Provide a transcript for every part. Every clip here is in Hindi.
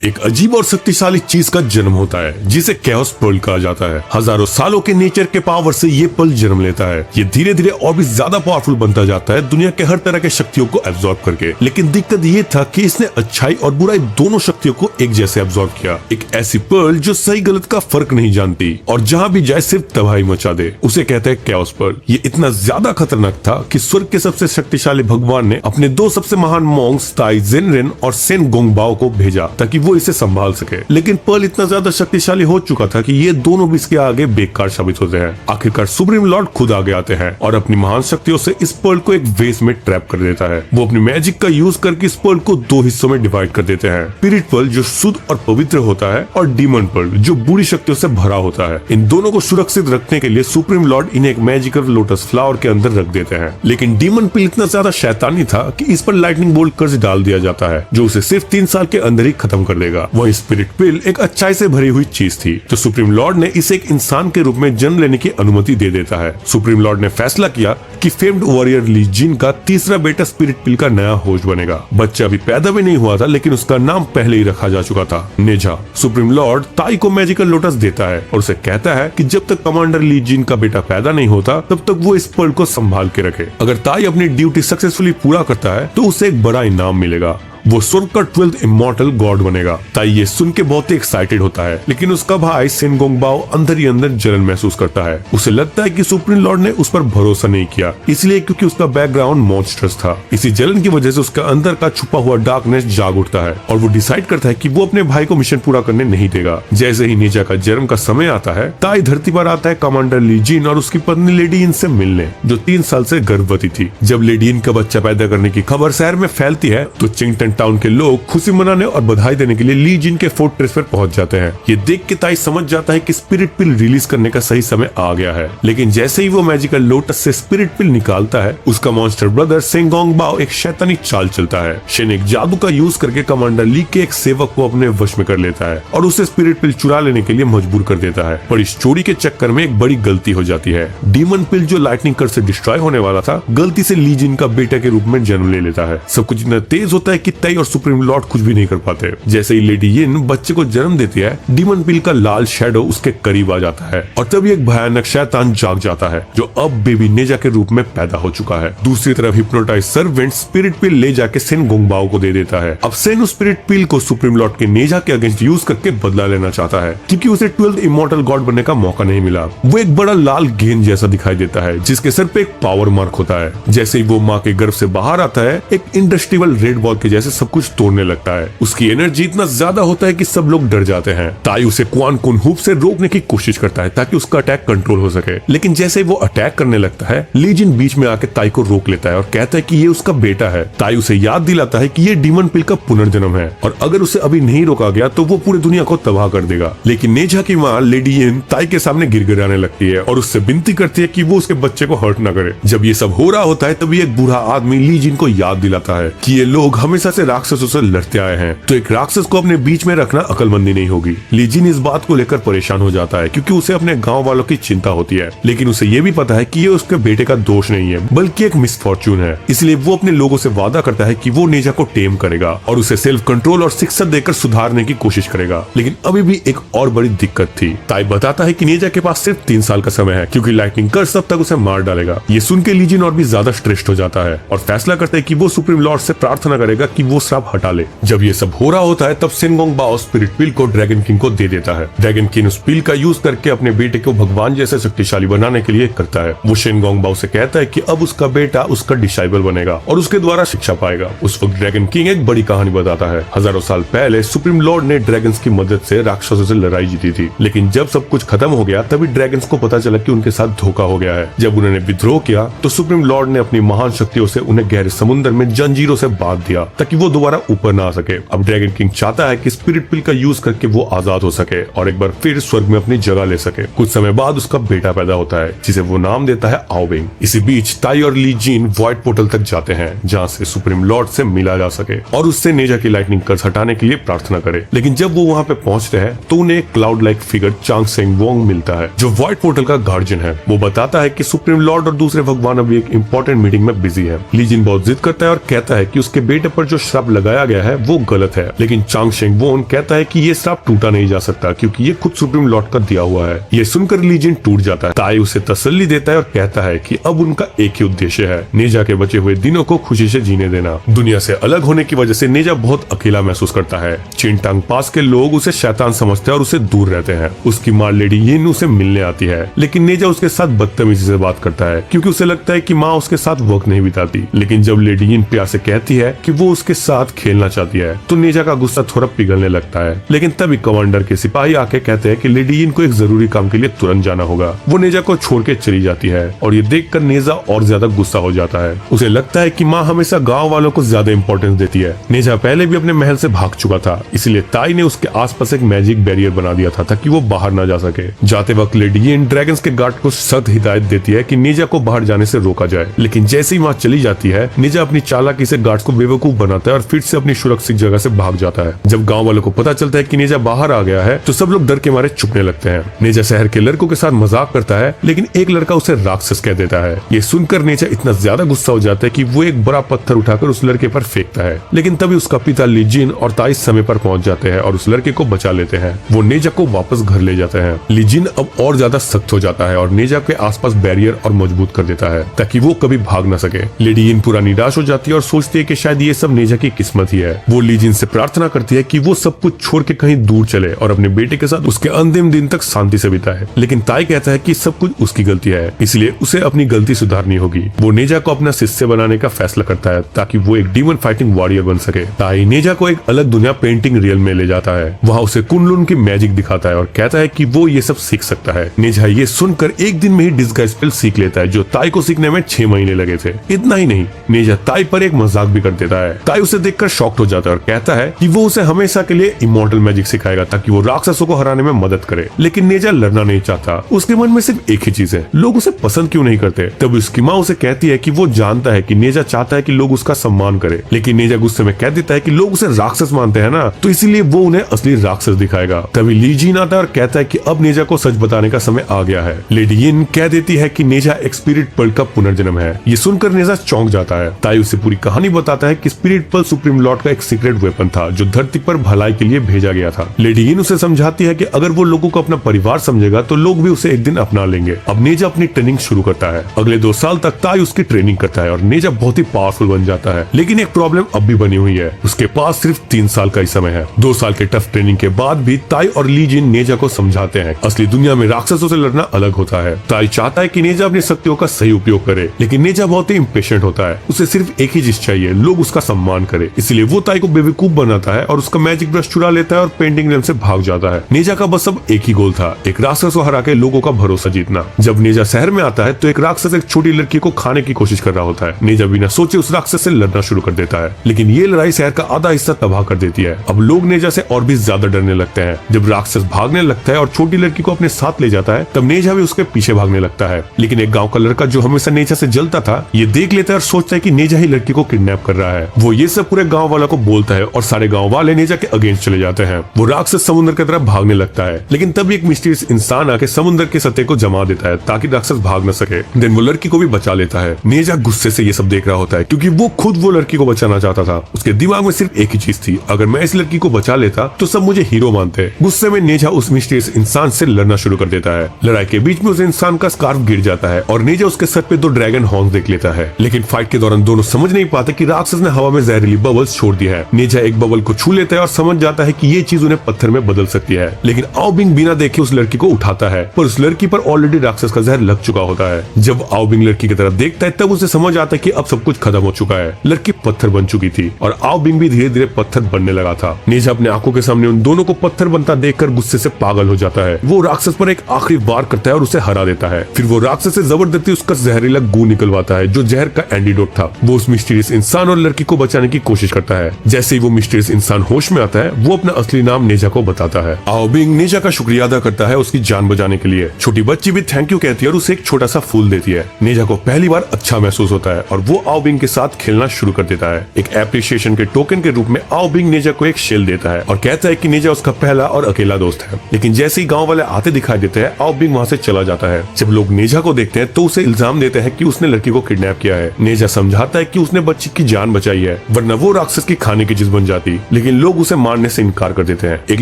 एक अजीब और शक्तिशाली चीज का जन्म होता है जिसे कैओस पर्ल कहा जाता है। हजारों सालों के नेचर के पावर से ये पर्ल जन्म लेता है। ये धीरे धीरे और भी ज्यादा पावरफुल बनता जाता है दुनिया के हर तरह के शक्तियों को एब्जॉर्ब करके। लेकिन दिक्कत ये था कि इसने अच्छाई और बुराई दोनों शक्तियों को एक जैसे एब्जॉर्ब किया। एक ऐसी पर्ल जो सही गलत का फर्क नहीं जानती और जहाँ भी जाए सिर्फ तबाही मचा दे, उसे कहते हैं कैओस पर्ल। ये इतना ज्यादा खतरनाक था कि स्वर्ग के सबसे शक्तिशाली भगवान ने अपने दो सबसे महान मॉन्क्स ताई जेनरेन और सेन गोंगबाओ को भेजा ताकि वो इसे संभाल सके। लेकिन पर्ल इतना ज्यादा शक्तिशाली हो चुका था कि ये दोनों भी इसके आगे बेकार साबित होते हैं। आखिरकार सुप्रीम लॉर्ड खुद आगे आते हैं और अपनी महान शक्तियों से इस पर्ल को एक वेस में ट्रैप कर देता है। वो अपनी मैजिक का यूज करके इस पर्ल को दो हिस्सों में डिवाइड कर देते हैं। स्पिरिट पर्ल जो शुद्ध और पवित्र होता है और डीमन पर्ल जो बुरी शक्तियों से भरा होता है। इन दोनों को सुरक्षित रखने के लिए सुप्रीम लॉर्ड इन्हें एक मैजिकल लोटस फ्लावर के अंदर रख देते हैं। लेकिन डीमन पर्ल इतना ज्यादा शैतानी था कि इस पर लाइटनिंग बोल्ट कर्ज डाल दिया जाता है जो उसे सिर्फ 3 साल के अंदर ही खत्म कर देगा। वही स्पिरिट पिल एक अच्छाई से भरी हुई चीज थी तो सुप्रीम लॉर्ड ने इसे एक इंसान के रूप में जन्म लेने की अनुमति दे देता है। सुप्रीम लॉर्ड ने फैसला किया कि फेम्ड वॉरियर ली जिन का तीसरा बेटा स्पिरिट पिल का नया होस्ट बनेगा। बच्चा अभी पैदा भी नहीं हुआ था लेकिन उसका नाम पहले ही रखा जा चुका था, नेजा। सुप्रीम लॉर्ड ताई को मैजिकल लोटस देता है और उसे कहता है कि जब तक कमांडर ली जिन का बेटा पैदा नहीं होता तब तक वो इस पर्ल को संभाल के रखे। अगर ताई अपनी ड्यूटी सक्सेसफुली पूरा करता है तो उसे एक बड़ा इनाम मिलेगा। वो स्वर्ग का 12th इमॉर्टल गॉड बनेगा। ताई ये सुन के बहुत ही एक्साइटेड होता है लेकिन उसका भाई सेन गोंगबाओ अंदर ही अंदर जलन महसूस करता है। उसे लगता है कि सुप्रीम लॉर्ड ने उस पर भरोसा नहीं किया, इसलिए क्योंकि उसका बैकग्राउंड मॉन्स्टर्स था। इसी जलन की वजह से उसका अंदर का छुपा हुआ डार्कनेस जाग उठता है और वो डिसाइड करता है कि वो अपने भाई को मिशन पूरा करने नहीं देगा। जैसे ही नेजा का जन्म का समय आता है, ताई धरती पर आता है कमांडर ली जिन और उसकी पत्नी लेडी इन से मिलने, जो 3 साल से गर्भवती थी। जब लेडी इन का बच्चा पैदा करने की खबर शहर में फैलती है तो चिंगटन टाउन के लोग खुशी मनाने और बधाई देने के लिए ली जिन के फोर्ट्रेस पर पहुंच जाते हैं। ये देख के ताई समझ जाता है कि स्पिरिट पिल रिलीज करने का सही समय आ गया है। लेकिन जैसे ही वो मैजिकल लोटस से स्पिरिट पिल निकालता है, उसका मॉन्स्टर ब्रदर सेन गोंगबाओ एक शैतानी चाल चलता है। शेन एक जादू का यूज करके कमांडर ली के एक सेवक को अपने वश में कर लेता है और उसे स्पिरिट पिल चुरा लेने के लिए मजबूर कर देता है। पर इस चोरी के चक्कर में एक बड़ी गलती हो जाती है। डीमन पिल जो लाइटनिंग कर से डिस्ट्रॉय होने वाला था, गलती से ली जिन का बेटा के रूप में जन्म ले लेता है। सब कुछ इतना तेज होता है कि ताई और सुप्रीम लॉर्ड कुछ भी नहीं कर पाते। जैसे ही लेडी यिन बच्चे को जन्म देती है, डीमन पिल का लाल शैडो उसके करीब आ जाता है और तभी एक भयानक शैतान जाग जाता है जो अब बेबी नेजा के रूप में पैदा हो चुका है। दूसरी तरफ हिप्नोटाइज सर्वेंट स्पिरिट पिल ले जाके सेन गोंगबाओ को दे देता है। अब सेन उस स्पिरिट पिल को सुप्रीम लॉर्ड के नेजा के अगेंस्ट यूज करके बदला लेना चाहता है क्योंकि उसे 12th इमॉर्टल गॉड बनने का मौका नहीं मिला। वो एक बड़ा लाल गेंद जैसा दिखाई देता है जिसके सर पे एक पावर मार्क होता है। जैसे ही वो माँ के गर्भ से बाहर आता है, एक इंडस्ट्रियल रेड बॉल के जैसे सब कुछ तोड़ने लगता है। उसकी एनर्जी इतना ज्यादा होता है कि सब लोग डर जाते हैं। ताई उसे क्वान कुन हुप से रोकने की कोशिश करता है ताकि उसका अटैक कंट्रोल हो सके। लेकिन जैसे वो अटैक करने लगता है, ली जिन बीच में आके ताई को रोक लेता है और कहता है कि ये उसका बेटा है। ताई उसे याद दिलाता है कि ये डीमन पिल का पुनर्जन्म है और अगर उसे अभी नहीं रोका गया तो वो पूरी दुनिया को तबाह कर देगा। लेकिन नेजा की माँ लेडी यिन ताई के सामने गिड़गिड़ाने लगती है और उससे विनती करती है कि वो उसके बच्चे को हर्ट न करे। जब ये सब हो रहा होता है तभी एक बूढ़ा आदमी ली जिन को याद दिलाता है कि ये लोग हमेशा से राक्षसों से लड़ते आए हैं, तो एक राक्षस को अपने बीच में रखना अकलमंदी नहीं होगी। ली जिन इस बात को लेकर परेशान हो जाता है क्योंकि उसे अपने गांव वालों की चिंता होती है। लेकिन उसे ये भी पता है कि ये उसके बेटे का दोष नहीं है बल्कि एक मिसफॉर्चून है। इसलिए वो अपने लोगों से वादा करता है कि वो नेजा को टेम करेगा और उसे सेल्फ कंट्रोल और शिक्षा देकर सुधारने की कोशिश करेगा। लेकिन अभी भी एक और बड़ी दिक्कत थी। ताई बताता है कि नेजा के पास सिर्फ 3 साल का समय है क्योंकि लाइटनिंग कर्स तब तक उसे मार डालेगा। ये सुन के ली जिन और भी ज्यादा स्ट्रेस्ड हो जाता है और फैसला करता है कि वो सुप्रीम लॉर्ड से प्रार्थना करेगा कि वो श्राप हटा ले। जब ये सब हो रहा होता है तब सेन गोंगबाओ स्पिरिट पिल को ड्रैगन किंग को दे देता है। ड्रैगन किंग उस पिल का यूज करके अपने बेटे को भगवान जैसे शक्तिशाली बनाने के लिए करता है। वो सेन गोंगबाओ से कहता है कि अब उसका बेटा उसका डिसाइबल बनेगा और उसके द्वारा शिक्षा पाएगा। उस वक्त ड्रैगन किंग एक बड़ी कहानी बताता है। हजारों साल पहले सुप्रीम लॉर्ड ने ड्रैगन्स की मदद से राक्षसों से लड़ाई जीती थी। लेकिन जब सब कुछ खत्म हो गया तभी ड्रैगन्स को पता चला कि उनके साथ धोखा हो गया है। जब उन्होंने विद्रोह किया तो सुप्रीम लॉर्ड ने अपनी महान शक्तियों से उन्हें गहरे समुद्र में जंजीरों से बांध दिया ताकि वो दोबारा ऊपर ना आ सके। अब ड्रैगन किंग चाहता है कि स्पिरिट पिल का यूज करके वो आजाद हो सके और एक बार फिर स्वर्ग में अपनी जगह ले सके। कुछ समय बाद उसका बेटा पैदा होता है जिसे वो नाम देता है आओबिंग। इसी बीच ताई और ली जिन व्हाइट पोर्टल तक जाते हैं जहाँ से सुप्रीम लॉर्ड से मिला जा सके और उससे नेजा की लाइटनिंग कर्स हटाने के लिए प्रार्थना करे। लेकिन जब वो वहाँ पे पहुँचते हैं तो उन्हें एक क्लाउड लाइक फिगर चांग सेंग वोंग मिलता है जो व्हाइट पोर्टल का गार्जियन है। वो बताता है कि सुप्रीम लॉर्ड और दूसरे भगवान अभी एक इंपॉर्टेंट मीटिंग में बिजी है। ली जिन बहुत जिद करता है और कहता है कि उसके बेटे पर जो श्राप लगाया गया है वो गलत है, लेकिन चांग शेंग वोन कहता है कि ये श्राप टूटा नहीं जा सकता क्योंकि ये खुद सुप्रीम लॉर्ड का दिया हुआ है। ये सुनकर ली जिन टूट जाता है। ताई उसे तसल्ली देता है और कहता है कि अब उनका एक ही उद्देश्य है, नेजा के बचे हुए दिनों को खुशी से जीने देना। दुनिया से अलग होने की वजह से नेजा बहुत अकेला महसूस करता है। चिनटांग पास के लोग उसे शैतान समझते हैं और उसे दूर रहते हैं। उसकी माँ लेडी यिन उसे मिलने आती है, लेकिन नेजा उसके साथ बदतमीजी से बात करता है क्योंकि उसे लगता है कि माँ उसके साथ वक्त नहीं बिताती। लेकिन जब लेडी यिन प्यार से कहती है कि वो उसके साथ खेलना चाहती है तो नेजा का गुस्सा थोड़ा पिघलने लगता है। लेकिन तभी कमांडर के सिपाही आके कहते हैं कि लेडी यिन को एक जरूरी काम के लिए तुरंत जाना होगा। वो नेजा को छोड़ के चली जाती है और ये देखकर नेजा और ज्यादा गुस्सा हो जाता है। उसे लगता है कि माँ हमेशा गाँव वालों को ज्यादा इंपॉर्टेंस देती है। नेजा पहले भी अपने महल से भाग चुका था, इसलिए ताई ने उसके आसपास एक मैजिक बैरियर बना दिया था ताकि वो बाहर ना जा सके। जाते वक्त लेडी यिन ड्रैगन्स के गार्ड को सख्त हिदायत देती है कि नेजा को बाहर जाने से रोका जाए। लेकिन जैसे ही वहाँ चली जाती है, नेजा अपनी चालाकी से गार्ड्स को बेवकूफ बनाता है और फिर से अपनी सुरक्षित जगह से भाग जाता है। जब गाँव वालों को पता चलता है कि नेजा बाहर आ गया है तो सब लोग डर के मारे चुपने लगते हैं। नेजा शहर के लड़कों के साथ मजाक करता है, लेकिन एक लड़का उसे राक्षस कह देता है। ये सुनकर नेजा इतना ज्यादा गुस्सा हो जाता है कि वो एक बड़ा पत्थर उठाकर उस लड़के पर फेंकता है। लेकिन तभी उसका पिता ली जिन और ताई समय पर पहुंच जाते हैं और उस लड़के को बचा लेते हैं। वो नेजा को वापस घर ले जाते हैं। ली जिन अब और ज्यादा सख्त हो जाता है और नेजा के आसपास बैरियर और मजबूत कर देता है ताकि वो कभी भाग न सके। लेडी यिन पूरा निराश हो जाती है और सोचती है कि शायद ये सब नेजा की किस्मत ही है। वो ली जिन से प्रार्थना करती है कि वो सब कुछ छोड़ के कहीं दूर चले और अपने बेटे के साथ उसके अंतिम दिन तक शांति से बिताए। लेकिन ताई कहता है कि सब कुछ उसकी गलती है, इसलिए उसे अपनी गलती सुधारनी होगी। वो नेजा को अपना शिष्य बनाने का फैसला करता है ताकि वो एक डीमन फाइटिंग वॉरियर बन सके। ताई नेजा को एक अलग दुनिया पेंटिंग रियल में ले जाता है। वहाँ उसे कुनलुन की मैजिक दिखाता है और कहता है कि वो ये सब सीख सकता है। नेजा ये सुनकर एक दिन में ही डिस्गाइज स्पेल सीख लेता है जो ताई को सीखने में 6 महीने लगे थे। इतना ही नहीं, नेजा ताई पर एक मजाक भी कर देता है। ताई उसे देखकर शॉक्ड हो जाता है और कहता है कि वो उसे हमेशा के लिए इमॉर्टल मैजिक सिखाएगा ताकि वो राक्षसों को हराने में मदद करे। लेकिन नेजा लड़ना नहीं चाहता। उसके मन में सिर्फ एक ही चीज है, लोग उसे पसंद क्यों नहीं करते। तब उसकी माँ उसे कहती है कि वो जानता है कि नेजा चाहता है कि लोग उसका सम्मान करे, लेकिन नेजा गुस्से में कह देता है कि लोग उसे राक्षस मानते हैं ना, तो इसीलिए वो उन्हें असली राक्षस दिखाएगा। तभी ली जिन आता है और कहता है कि अब नेजा को सच बताने का समय आ गया है। लेडी यिन कह देती है कि नेजा एक स्पिरिट पर्ल का पुनर्जन्म है। ये सुनकर नेजा चौंक जाता है। ताई उसे पूरी कहानी बताता है कि स्पिरिट पर्ल सुप्रीम लॉर्ड का एक सीक्रेट वेपन था जो धरती पर भलाई के लिए भेजा गया था। लेडी यिन उसे समझाती है कि अगर वो लोगों को अपना परिवार समझेगा तो लोग भी उसे एक दिन अपना लेंगे। अब नेजा अपनी ट्रेनिंग शुरू करता है। अगले 2 साल तक ताई उसकी ट्रेनिंग करता है और नेजा बहुत ही पावरफुल बन जाता है। लेकिन एक प्रॉब्लम अब भी बनी हुई है, उसके पास सिर्फ 3 साल का ही समय है। 2 साल के टफ ट्रेनिंग के बाद भी ताई और ली जिन नेजा को समझाते हैं असली दुनिया में राक्षसों से लड़ना अलग होता है। ताई चाहता है कि नेजा अपनी शक्तियों का सही उपयोग करे, लेकिन नेजा बहुत ही इम्पेशेंट होता है। उसे सिर्फ एक ही चीज चाहिए, लोग उसका सम्मान करे। इसलिए वो ताई को बेवकूफ बनाता है और उसका मैजिक ब्रश चुरा लेता है और पेंटिंग रेम से भाग जाता है। नेजा का बस अब एक ही गोल था, एक राक्षस को हरा के लोगों का भरोसा जीतना। जब नेजा शहर में आता है तो एक राक्षस एक छोटी लड़की को खाने की कोशिश कर रहा होता है। नेजा बिना सोचे उस राक्षस से लड़ना शुरू कर देता है, लेकिन ये लड़ाई शहर का आधा हिस्सा तबाह कर देती है। अब लोग नेजा से और भी ज्यादा डरने लगते हैं। जब राक्षस भागने लगता है और छोटी लड़की को अपने साथ ले जाता है, तब नेजा भी उसके पीछे भागने लगता है। लेकिन एक गाँव का लड़का जो हमेशा नेजा से जलता था, ये देख लेता है और सोचता है कि नेजा ही लड़की को किडनैप कर रहा है। वो ये सब पूरे गाँव वालों को बोलता है और सारे गाँव वाले नेजा के अगेंस्ट चले जाते हैं। वो राक्षस समुद्र की तरफ भागने लगता है, लेकिन तभी एक मिस्टीरियस इंसान आके समुद्र के सतह को जमा देता है ताकि राक्षस भाग न सके। देन वो लड़की को भी बचा लेता है। नेजा गुस्से से ये सब देख रहा होता है क्योंकि वो खुद वो लड़की को बचाना चाहता था। उसके दिमाग में सिर्फ एक ही चीज थी, अगर मैं इस लड़की को बचा लेता तो सब मुझे हीरो मानते। गुस्से में नेजा उस मिस्टीरियस इंसान से लड़ना शुरू कर देता है। लड़ाई के बीच में उस इंसान का स्कार्फ गिर जाता है और नेजा उसके सर पे 2 ड्रैगन हॉर्न देख लेता है। लेकिन फाइट के दौरान दोनों समझ नहीं पाते कि राक्षस ने हवा में जहरीली बबल्स छोड़ दी है। नेजा एक बबल को छू लेता है और समझ जाता है कि ये चीज उन्हें पत्थर में बदल सकती है। लेकिन आओबिंग बिना देखे उस लड़की को उठाता है, पर उस लड़की पर ऑलरेडी राक्षस का जहर लग चुका होता है। जब आओबिंग लड़की की तरफ देखता है तब उसे समझ आता है कि अब सब कुछ खत्म हो चुका है। लड़की पत्थर बन चुकी थी और आओबिंग भी धीरे धीरे पत्थर बनने लगा था। नेजा अपने आंखों के सामने उन दोनों को पत्थर बनता देखकर गुस्से से पागल हो जाता है। वो राक्षस पर एक आखिरी वार करता है और उसे हरा देता है। फिर वो राक्षस से जबरदस्ती उसका जहरीला गू निकलवाता है जो जहर का एंटीडोट था। वो उस मिस्टीरियस इंसान और लड़की को बचाने की कोशिश करता है। जैसे ही वो मिस्टीरियस इंसान होश में आता है, वो अपना असली नाम नेजा को बताता है। आओबिंग नेजा का शुक्रिया अदा करता है उसकी जान बचाने के लिए। छोटी बच्ची भी थैंक यू कहती है और उसे एक छोटा सा फूल देती है। नेजा को पहली बार अच्छा महसूस होता है और वो आओबिंग के साथ खेलना शुरू कर देता है। एक एप्रिसिएशन के टोकन के रूप में आओबिंग नेजा को एक शेल देता है और कहता है कि नेजा उसका पहला और अकेला दोस्त है। लेकिन जैसे ही गांव वाले आते दिखाई देते हैं, आओबिंग वहां से चला जाता है। जब लोग नेजा को देखते हैं तो उसे इल्जाम देते हैं कि उसने लड़की को किडनैप किया है। नेजा समझाता है कि उसने बच्ची की जान बचाई है, वरना वो राक्षस की खाने की चीज बन जाती। लेकिन लोग उसे मारने से इनकार कर देते हैं। एक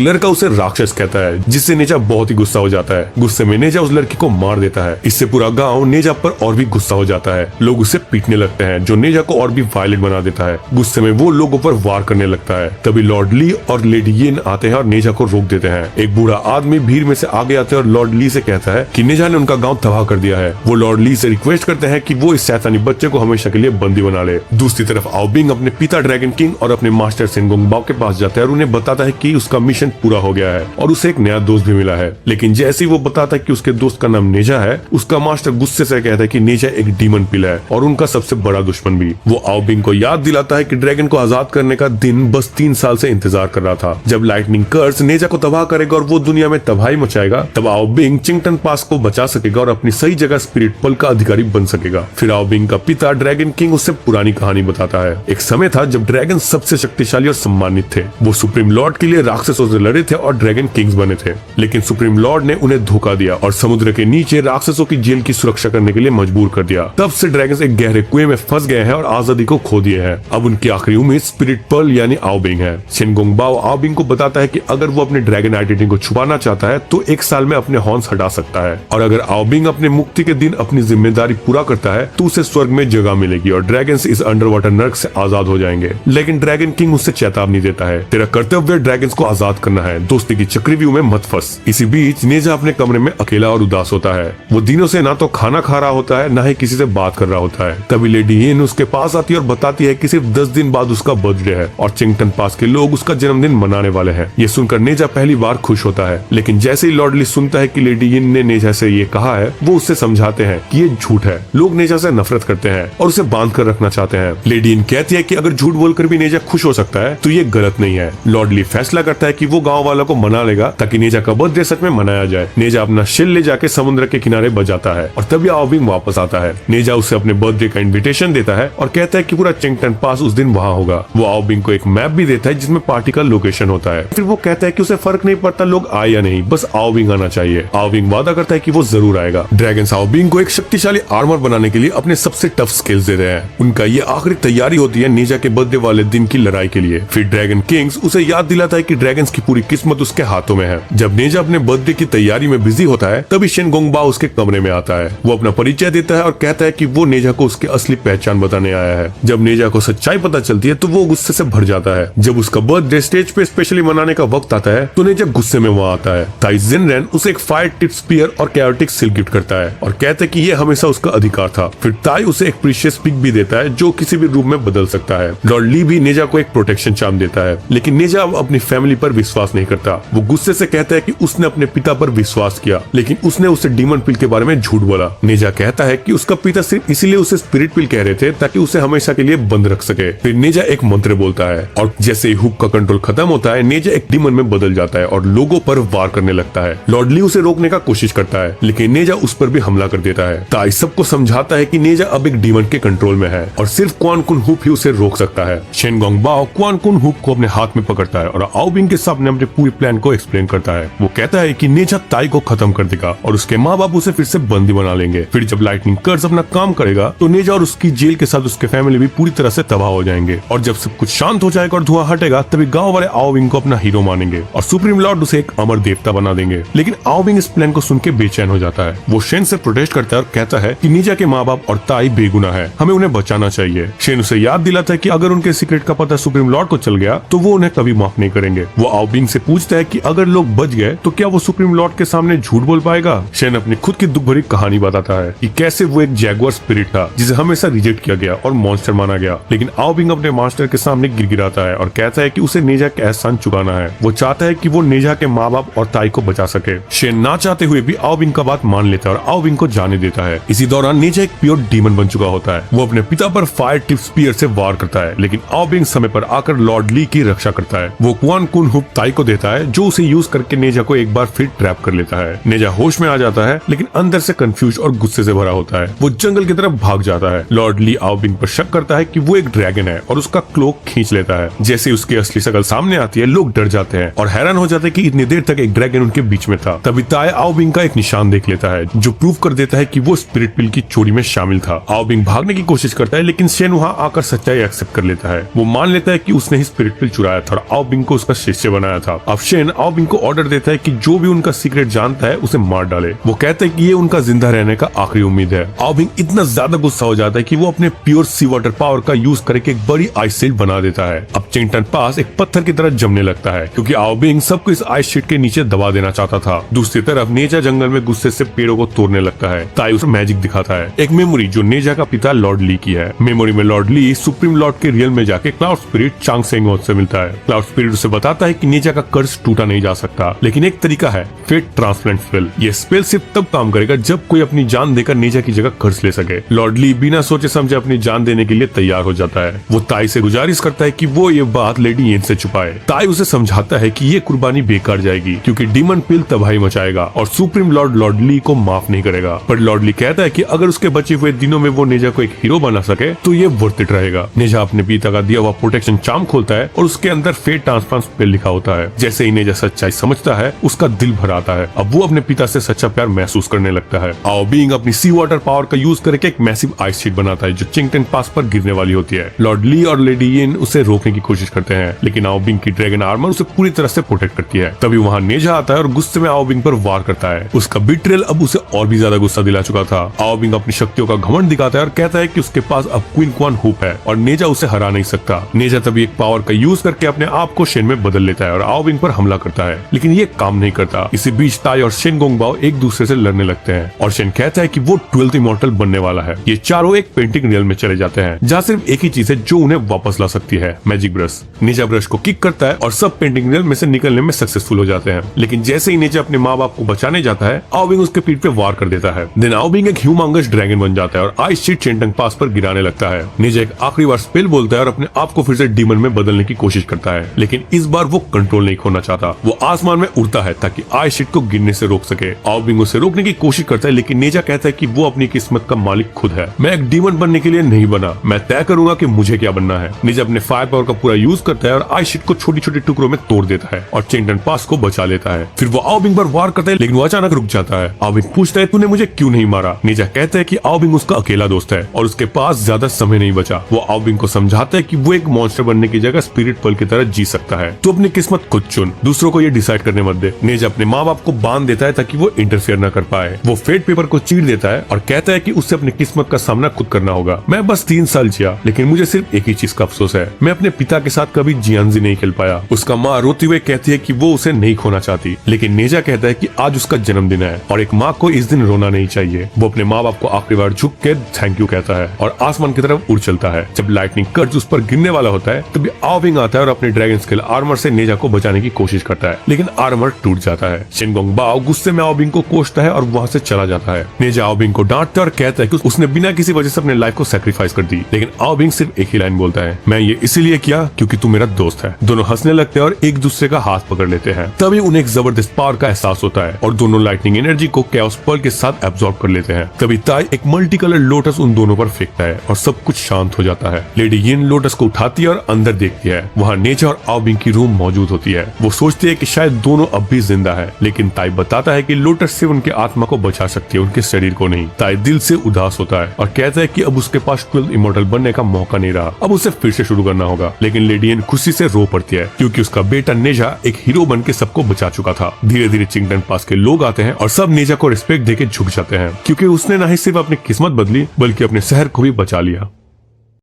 लड़का उसे राक्षस कहता है, जिससे नेजा बहुत ही गुस्सा हो जाता है। गुस्से में नेजा उस लड़की को मार देता है। इससे पूरा गाँव नेजा पर और भी गुस्सा हो जाता है। लोग उसे पीटने लगते हैं, जो नेजा को और भी वायलेंट बना देता है। गुस्से में वो लोगों पर वार करने लगता है। तभी लॉर्ड ली और लेडी येन आते हैं और नेजा को रोक देते हैं। एक बूढ़ा आदमी भीड़ में से आगे आते हैं और लॉर्ड ली से कहता है कि नेजा ने उनका गांव तबाह कर दिया है। वो लॉर्ड ली से रिक्वेस्ट करते हैं कि वो इस शैतानी बच्चे को हमेशा के लिए बंदी बना ले। दूसरी तरफ आओ बिंग अपने पिता ड्रैगन किंग और अपने मास्टर शेनगोंगबाओ के पास जाता है और उन्हें बताता है कि उसका मिशन पूरा हो गया है और उसे एक नया दोस्त भी मिला है। लेकिन जैसे ही वो बताता है कि उसके दोस्त का नाम नेजा है, उसका मास्टर गुस्से से कहता है कि नेजा एक डीमन पिल है और उनका सबसे बड़ा दुश्मन भी। वो आओ बिंग को याद दिलाता है कि ड्रैगन को आजाद करने का दिन बस 3 साल से इंतजार कर रहा था। जब लाइटनिंग कर्स नेजा को तबाह करेगा और वो दुनिया में तबाही मचाएगा, तब आओ बिंग चिंगटन पास को बचा सकेगा और अपनी सही जगह स्पिरिट पल का अधिकारी बन सकेगा। फिर आओ बिंग का पिता ड्रैगन किंग उससे पुरानी कहानी बताता है। एक समय था जब ड्रैगन सबसे शक्तिशाली और सम्मानित थे। वो सुप्रीम लॉर्ड के लिए राक्षसों से लड़े थे और ड्रैगन किंग्स बने थे। लेकिन सुप्रीम लॉर्ड ने उन्हें धोखा दिया और समुद्र के नीचे राक्षसों की जेल की सुरक्षा करने के लिए मजबूर कर दिया। तब से ड्रैगन एक गहरे कुएं में फंस गए हैं और आजादी को खो दिए हैं। अब उनकी आखिरी उम्मीद स्पिरिट पर्ल यानी आओ बिंग है। शेनगोंगबाओ आओ बिंग को बताता है कि अगर वो अपने ड्रैगन आइडेंटिटी को छुपाना चाहता है तो 1 साल में अपने हॉर्न्स हटा सकता है, और अगर आओ बिंग अपने मुक्ति के दिन अपनी जिम्मेदारी पूरा करता है तो उसे स्वर्ग में जगह मिलेगी और ड्रैगन्स इस अंडर वाटर नर्क से आजाद हो जाएंगे। लेकिन ड्रैगन किंग उससे चेतावनी देता है, तेरा कर्तव्य ड्रैगन्स को आजाद करना है, दोस्ती की चक्रव्यूह में मत फंस। इसी बीच नेजा अपने कमरे में अकेला और उदास होता है। वो दिनों से ना तो खाना खा रहा होता है, ना ही किसी से बात कर रहा होता है। तभी लेडी येन उसके पास आती है और बताती है कि सिर्फ 10 दिन बाद उसका बर्थडे है और चिंगटन पास के लोग उसका जन्मदिन मनाने वाले हैं। ये सुनकर नेजा पहली बार खुश होता है। लेकिन जैसे ही लॉर्ड ली सुनता है कि लेडी येन ने नेजा से ये कहा है, वो उससे समझाते हैं कि ये झूठ है। लोग नेजा से नफरत करते हैं और उसे बांध कर रखना चाहते हैं। लेडी येन कहती है कि अगर झूठ बोलकर भी नेजा खुश हो सकता है तो ये गलत नहीं है। लॉर्ड ली फैसला करता है कि वो गाँव वालों को मना लेगा ताकि नेजा का बर्थडे सच में मनाया जाए। नेजा अपना शिल ले जाके समुद्र के किनारे बजाता है और तभी आओ बिंग वापस आता है। नेजा उसे अपने बर्थडे का इन्विटेशन देता है और कहता है कि पूरा चिंगटन पास उस दिन वहाँ होगा। वो आओ बिंग को एक मैप भी देता है जिसमें पार्टी का लोकेशन होता है। फिर वो कहता है कि उसे फर्क नहीं पड़ता लोग आए या नहीं, बस आओ बिंग आना चाहिए। आओ बिंग वादा करता है कि वो जरूर आएगा। ड्रैगन्स आओ बिंग को एक शक्तिशाली आर्मर बनाने के लिए अपने सबसे टफ स्किल्स दे रहे हैं। उनका ये आखिरी तैयारी होती है नेजा के बर्थडे वाले दिन की लड़ाई के लिए। फिर ड्रैगन किंग्स उसे याद दिलाता है कि ड्रैगन्स की पूरी किस्मत उसके हाथों में है। जब नेजा अपने बर्थडे की तैयारी में बिजी होता है तभी शेनगोंगबाओ उसके कमरे में आता है। वो अपना परिचय देता है और कहता है कि वो नेजा को उसकी असली पहचान बताने आया है। जब नेजा को सच्चाई पता चलती है तो वो गुस्से से भर जाता है। जब उसका बर्थडे स्टेज पे स्पेशली मनाने का वक्त आता है तो नेजा गुस्से में वहाँ आता है। ताई जिनरेन उसे एक फायर टिप स्पीयर और कैओटिक सिल गिफ्ट करता है और कहता है कि ये हमेशा उसका अधिकार था। फिर ताई उसे एक प्रीशियस पिग भी देता है जो किसी भी रूप में बदल सकता है। लॉर्ड ली भी नेजा को एक प्रोटेक्शन चार्म देता है, लेकिन नेजा अपनी फैमिली पर विश्वास नहीं करता। वो गुस्से से कहता है कि उसने अपने पिता पर विश्वास किया, लेकिन उसने उसे डीमन पिल के बारे में झूठ बोला। नेजा कहता है कि उसका पिता सिर्फ इसीलिए उसे स्पिरिट पिल कह रहे थे ताकि उसे हमेशा के लिए बंद रख सके। फिर नेजा एक मंत्र बोलता है और जैसे ही हुक का कंट्रोल खत्म होता है नेजा एक डीमन में बदल जाता है और लोगों पर वार करने लगता है। लॉर्ड ली उसे रोकने का कोशिश करता है, लेकिन नेजा उस पर भी हमला कर देता है। ताई सबको समझाता है कि नेजा अब एक डीमन के कंट्रोल में है और सिर्फ क्वान कुन हुप ही उसे रोक सकता है। शेनगोंगबाओ क्वान कुन हुप को अपने हाथ में पकड़ता है और आओ बिंग के सामने अपने पूरी प्लान को एक्सप्लेन करता है। वो कहता है कि नेजा ताई को खत्म कर देगा और उसके माँ बाप उसे फिर से बंदी बना लेंगे। फिर जब लाइटनिंग कर्स अपना काम करेगा तो नेजा और उसकी जेल के साथ उसके फैमिली भी पूरी तरह से तबाह हो जाएंगे। और जब सब कुछ शांत हो जाएगा और धुआं हटेगा तभी गाँव वाले आओ बिंग को अपना हीरो मानेंगे और सुप्रीम लॉर्ड उसे एक अमर देवता बना देंगे। लेकिन आओ बिंग इस प्लान को सुन के बेचैन हो जाता है। वो शेन से प्रोटेस्ट करता है और कहता है कि नेजा के माँ बाप और ताई बेगुनाह है, हमें उन्हें बचाना चाहिए। शेन उसे याद दिलाता है कि अगर उनके सीक्रेट का पता सुप्रीम लॉर्ड को चल गया तो वो उन्हें कभी माफ नहीं करेंगे। वो आओ बिंग से पूछता है कि अगर लोग बच गए तो क्या वो सुप्रीम लॉर्ड के सामने झूठ बोल पाएगा। शेन अपनी खुद की दुख भरी कहानी बताता है कि कैसे वो एक जैगुआर स्पिरिट था जिसे हमेशा रिजेक्ट किया गया और मॉन्स्टर माना गया। लेकिन आओ बिंग अपने मास्टर के सामने गिड़गिड़ाता है और कहता है कि उसे नेजा का एहसान चुकाना है। वो चाहता है कि वो नेजा के माँ बाप और ताई को बचा सके। शेन ना चाहते हुए भी आओ बिंग का बात मान लेता है और आओ बिंग को जाने देता है। इसी दौरान नेजा एक प्योर डीमन बन चुका होता है। वो अपने पिता पर फायर टिप स्पीयर से वार करता है, लेकिन आओ बिंग समय पर आकर लॉर्ड ली की रक्षा करता है। वो क्वान कुन हुप ताई को देता है जो उसे यूज करके नेजा को एक बार फिर ट्रैप कर लेता है। नेजा होश में आ जाता है लेकिन अंदर से कंफ्यूज और गुस्से से भरा होता है। वो जंगल की तरफ भाग जाता है। लॉर्ड ली आओ बिंग पर शक करता है कि वो एक ड्रैगन है और उसका क्लोक खींच लेता है। जैसे उसकी असली शक्ल सामने आती है लोग डर जाते हैं और हैरान हो जाते हैं कि इतनी देर तक एक ड्रैगन उनके बीच में था। तभी ताई आओ बिंग का एक निशान देख लेता है जो प्रूव कर देता है कि वो स्पिरिट पिल की चोरी में शामिल था। आओ बिंग भागने की कोशिश करता है लेकिन शेन वहाँ आकर सच्चाई एक्सेप्ट एक्सेप्ट कर लेता है। वो मान लेता है कि उसने ही स्पिरिट पिल चुराया था और आओ बिंग को उसका शिष्य बनाया था। अब शेन आओ बिंग को ऑर्डर देता है कि जो भी उनका सीक्रेट जानता है उसे मार डाले। वो कहता है कि ये उनका जिंदा रहने का आखिरी उम्मीद है। आओ बिंग इतना ज्यादा गुस्सा हो जाता है कि वो अपने प्योर सी वाटर पावर का यूज करके एक बड़ी आइस शीट बना देता है। अब चिंगटन पास एक पत्थर की तरह जमने लगता है क्योंकि आओ बिंग सबको इस आइस शीट के नीचे दबा देना चाहता था। दूसरी तरफ नेजा जंगल में गुस्से से पेड़ों को तोड़ने लगता है। ताई उसे मैजिक दिखाता है, एक मेमोरी जो नेजा का पिता लॉर्ड ली की है। मेमोरी में लॉर्ड ली सुप्रीम लॉर्ड के रियल में जाके क्लाउड स्पिरिट चांग सेंग से मिलता है। क्लाउड स्पिरिट उसे बताता है कि नेजा का कर्ज टूटा नहीं जा सकता, लेकिन एक तरीका है, फेट ट्रांसप्लांट स्पेल। ये स्पेल सिर्फ तब काम करेगा जब कोई अपनी जान देकर नेजा की जगह कर्ज ले सके। लॉर्ड ली बिना सोचे समझे अपनी जान देने के लिए तैयार हो जाता है। वो ताई से गुजारिश करता है कि वो ये बात लेडी येन से छुपाए। ताई उसे समझाता है कि ये कुर्बानी बेकार जाएगी क्योंकि डीमन पिल तबाही मचाएगा और सुप्रीम लॉर्ड लॉर्ड ली को माफ नहीं करेगा। पर लॉर्ड ली कहता है कि अगर उसके बचे हुए दिनों में वो नेजा को एक हीरो बना सके तो ये वर्थ इट रहेगा। नेजा अपने पिता का दिया हुआ प्रोटेक्शन चार्म खोलता है और उसके अंदर फेट ट्रांसप्लांट स्पेल लिखा होता है। जैसे ही नेजा सच्चाई समझता है उसका दिल भर आता है। अब वो अपने पिता से सच्चा प्यार महसूस करने लगता है। आओ बिंग अपनी सी वाटर पावर का यूज करके एक मैसिव आइस शीट बनाता है जो चिंगटन पास पर गिरने वाली होती है। लॉर्ड ली और लेडी येन उसे रोकने की कोशिश करते हैं, लेकिन आओ बिंग की ड्रैगन आर्मर उसे पूरी तरह से प्रोटेक्ट करती है। तभी वहाँ नेजा आता है और गुस्से में आओ बिंग पर वार करता है। उसका बिट्रेल अब उसे और भी ज्यादा गुस्सा दिला चुका था। आओ बिंग अपनी शक्तियों का घमंड दिखाता है और कहता है कि उसके पास अब क्वीन क्वान हुप है और नेजा उसे हरा नहीं सकता। नेजा तभी एक पावर का यूज करके अपने आप को शेन में बदल लेता है और आओ बिंग पर हमला करता है, लेकिन ये काम नहीं करता। इसी बीच ताई और शेन गोंगबाओ एक दूसरे से लड़ने लगते हैं और शेन कहता है कि वो 12th इमॉर्टल बनने वाला है। ये चारों एक पेंटिंग रियल में चले जाते हैं जहाँ सिर्फ एक ही चीज है जो उन्हें वापस ला सकती है, मैजिक ब्रश। नेजा ब्रश को किक करता है और सब पेंटिंग रियल में से निकलने में सक्सेसफुल हो जाते हैं, लेकिन जैसे ही नेजा अपने माँ बाप को बचाने जाता है आओ बिंग उसके पीठ पे वार कर देता है। देन आओ बिंग एक ह्यूमंगस ड्रैगन बन जाता है और आइस शीट चिंगटन पास पर गिराने लगता है। नेजा एक आखिरी बार स्पेल बोलता है और अपने आप को फिर से डीमन में बदलने की कोशिश करता है, लेकिन इस बार वो कंट्रोल नहीं खोना चाहता। वो आसमान में उड़ता है ताकि आइस शीट को गिरने से रोक सके। आओ बिंग उसे रोकने की कोशिश करता है, लेकिन नेजा कहता है कि वो अपनी किस्मत का मालिक खुद है। मैं एक डीमन बनने के लिए नहीं बना, मैं तय करूंगा कि मुझे क्या बनना है। नेजा अपने फायर पावर का पूरा यूज करता है और आइस शीट को छोटी छोटी टुकड़ों में तोड़ देता है और चिंगटन पास को बचा लेता है। फिर वो आओ बिंग पर वार करता है, लेकिन वो अचानक रुक जाता है। आओ बिंग पूछता है तूने मुझे क्यों नहीं मारा। नेजा कहता है कि आओ बिंग उसका अकेला दोस्त है और उसके पास ज्यादा समय नहीं बचा। वो आओ बिंग को समझाता है कि वो एक मॉन्स्टर बनने की जगह स्पिरिट पल की तरह जी सकता है, तो अपनी किस्मत खुद चुन, दूसरों को ये डिसाइड करने मत दे। नेजा अपने माँ बाप को बांध देता है ताकि वो इंटरफेयर न कर पाए। वो फेट पेपर को चीर देता है और कहता है कि उससे अपनी किस्मत का सामना खुद करना होगा। मैं बस 3 साल जिया, लेकिन मुझे सिर्फ एक ही चीज का अफसोस है, मैं अपने पिता के साथ कभी जियांजी नहीं खेल पाया। उसका माँ रोते हुए कहती है कि वो उसे नहीं खोना चाहती, लेकिन नेजा कहता है कि आज उसका जन्मदिन है और एक माँ को इस दिन रोना नहीं चाहिए। वो अपने माँ बाप को आखिरी बार झुक के थैंक यू कहता है और आसमान की तरफ उड़ चलता है। जब लाइटनिंग कर्ज उस पर गिरने वाला होता है तभी आओ बिंग आता है और अपने ड्रैगन स्केल आर्मर से नेजा को बचाने की कोशिश करता है, लेकिन आर्मर टूट जाता है। शेन गोंगबाओ गुस्से में आओ बिंग को कोसता है और वहाँ से चला जाता है। नेजा आओ बिंग को डांटता है और कहता है कि उसने बिना किसी वजह से अपने लाइफ को सैक्रिफाइस कर दी, लेकिन आओ बिंग सिर्फ एक ही लाइन बोलता है, मैं ये इसीलिए किया क्योंकि तू मेरा दोस्त है। दोनों हंसने लगते हैं और एक दूसरे का हाथ पकड़ लेते हैं। तभी उन्हें एक जबरदस्त पावर का एहसास होता है और दोनों लाइटनिंग एनर्जी को कैओस पर्ल के साथ एब्जॉर्ब कर लेते हैं। तभी ताई एक मल्टी कलर लोटस उन दोनों पर फेंकता है और सब कुछ शांत हो जाता है। लेडी येन लोटस को उठाती है और अंदर देखती है। वहाँ नेजा और आओ बिंग की रूम मौजूद होती है। वो सोचती है कि शायद दोनों अब भी जिंदा है, लेकिन ताई बताता है कि लोटस सिर्फ उनके आत्मा को बचा सकती है, उनके शरीर को नहीं। ताई दिल से उदास होता है और कहता है कि अब उसके पास 12th इमॉर्टल बनने का मौका नहीं रहा, अब उसे फिर से शुरू करना होगा। लेकिन लेडी येन खुशी से रो पड़ती है क्योंकि उसका बेटा नेजा एक हीरो बन के सबको बचा चुका था। धीरे धीरे चिंगटन पास के लोग आते हैं और सब नेजा को रिस्पेक्ट देके झुक जाते हैं क्योंकि उसने न ही सिर्फ अपनी किस्मत बदली बल्कि अपने शहर को भी बचा लिया।